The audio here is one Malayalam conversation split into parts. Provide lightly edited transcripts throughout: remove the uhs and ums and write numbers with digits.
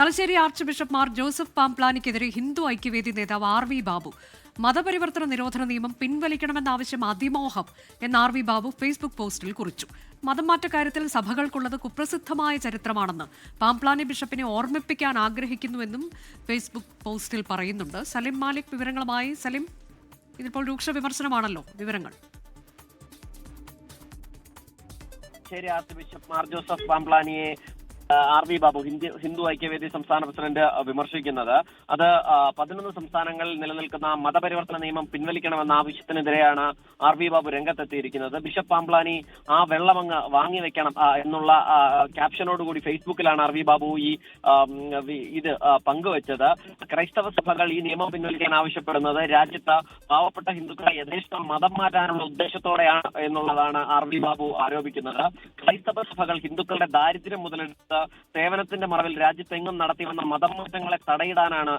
Thalassery archbishop Mar Joseph പാംപ്ലാനിക്കെതിരെ ഹിന്ദു ഐക്യവേദി നേതാവ് RV ബാബു മതപരിവർത്തന നിരോധന നിയമം പിൻവലിക്കണമെന്ന ആവശ്യം അതിമോഹം എന്ന് RV ബാബു ഫേസ്ബുക്ക് പോസ്റ്റിൽ കുറിച്ചു. മതം മാറ്റ കാര്യത്തിൽ സഭകൾക്കുള്ളത് കുപ്രസിദ്ധമായ ചരിത്രമാണെന്ന് പാംപ്ലാനി ബിഷപ്പിനെ ഓർമ്മിപ്പിക്കാൻ ആഗ്രഹിക്കുന്നുവെന്നും ഫേസ്ബുക്ക് പോസ്റ്റിൽ പറയുന്നുണ്ട്. സലിം മാലിക് വിവരങ്ങളുമായി. സലിം, ഇതിപ്പോൾ രൂക്ഷ വിമർശനമാണല്ലോ, വിവരങ്ങൾ. ആർച്ച് ബിഷപ്പ് മാർ ജോസഫ് പാംപ്ലാനിയെ RV ബാബു ഹിന്ദു ഐക്യവേദി സംസ്ഥാന പ്രസിഡന്റ് വിമർശിക്കുന്നത് അത് 11 സംസ്ഥാനങ്ങളിൽ നിലനിൽക്കുന്ന മതപരിവർത്തന നിയമം പിൻവലിക്കണമെന്ന ആവശ്യത്തിനെതിരെയാണ് RV ബാബു രംഗത്തെത്തിയിരിക്കുന്നത്. ബിഷപ്പ് പാംപ്ലാനി ആ വെള്ളമങ്ങ് വാങ്ങിവെക്കണം എന്നുള്ള ക്യാപ്ഷനോടുകൂടി ഫേസ്ബുക്കിലാണ് RV ബാബു ഇത് പങ്കുവച്ചത്. ക്രൈസ്തവ സഭകൾ ഈ നിയമം പിൻവലിക്കാൻ ആവശ്യപ്പെടുന്നത് രാജ്യത്ത് പാവപ്പെട്ട ഹിന്ദുക്കളെ യഥേഷ്ടം മതം മാറ്റാനുള്ള ഉദ്ദേശത്തോടെയാണ് എന്നുള്ളതാണ് RV ബാബു ആരോപിക്കുന്നത്. ക്രൈസ്തവ സഭകൾ ഹിന്ദുക്കളുടെ ദാരിദ്ര്യം മുതലെടുത്ത് സേവനത്തിന്റെ മറവിൽ രാജ്യത്തെങ്ങും നടത്തി വന്ന മതം മാറ്റങ്ങളെ തടയിടാനാണ്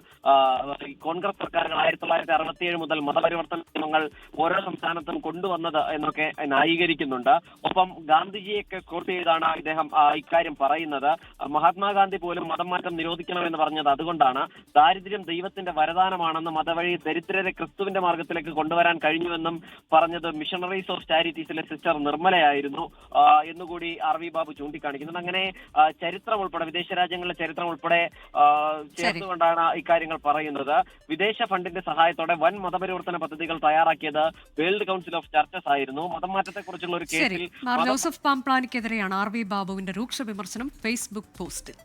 കോൺഗ്രസ് സർക്കാരുകൾ 1967 മുതൽ മതപരിവർത്തന നിയമങ്ങൾ ഓരോ സംസ്ഥാനത്തും കൊണ്ടുവന്നത് എന്നൊക്കെ ന്യായീകരിക്കുന്നുണ്ട്. ഒപ്പം ഗാന്ധിജിയൊക്കെ കോട്ട് ചെയ്താണ് ഇദ്ദേഹം ഇക്കാര്യം പറയുന്നത്. മഹാത്മാഗാന്ധി പോലും മതം മാറ്റം നിരോധിക്കണമെന്ന് പറഞ്ഞത് അതുകൊണ്ടാണ്. ദാരിദ്ര്യം ദൈവത്തിന്റെ വരദാനമാണെന്നും അതുവഴി ദരിദ്രരെ ക്രിസ്തുവിന്റെ മാർഗത്തിലേക്ക് കൊണ്ടുവരാൻ കഴിഞ്ഞുവെന്നും പറഞ്ഞത് മിഷണറീസ് ഓഫ് ചാരിറ്റീസിലെ സിസ്റ്റർ നിർമ്മലയായിരുന്നു എന്നുകൂടി RV ബാബു ചൂണ്ടിക്കാണിക്കുന്നുണ്ട്. അങ്ങനെ ചരിത്രം ഉൾപ്പെടെ വിദേശ രാജ്യങ്ങളിലെ ചരിത്രം ഉൾപ്പെടെ ചേർത്തുകൊണ്ടാണ് ഇക്കാര്യങ്ങൾ പറയുന്നത്. വിദേശ ഫണ്ടിന്റെ സഹായത്തോടെ വൻ മതപരിവർത്തന പദ്ധതികൾ തയ്യാറാക്കിയത് വേൾഡ് കൗൺസിൽ ഓഫ് ചർച്ചസ് ആയിരുന്നു. മതം മാറ്റത്തെക്കുറിച്ചുള്ള ഒരു കേസിൽ ജോസഫ് പാംപ്ലാനിക്കെതിരെയാണ് RV ബാബുവിന്റെ രൂക്ഷ വിമർശനം ഫേസ്ബുക്ക് പോസ്റ്റിൽ.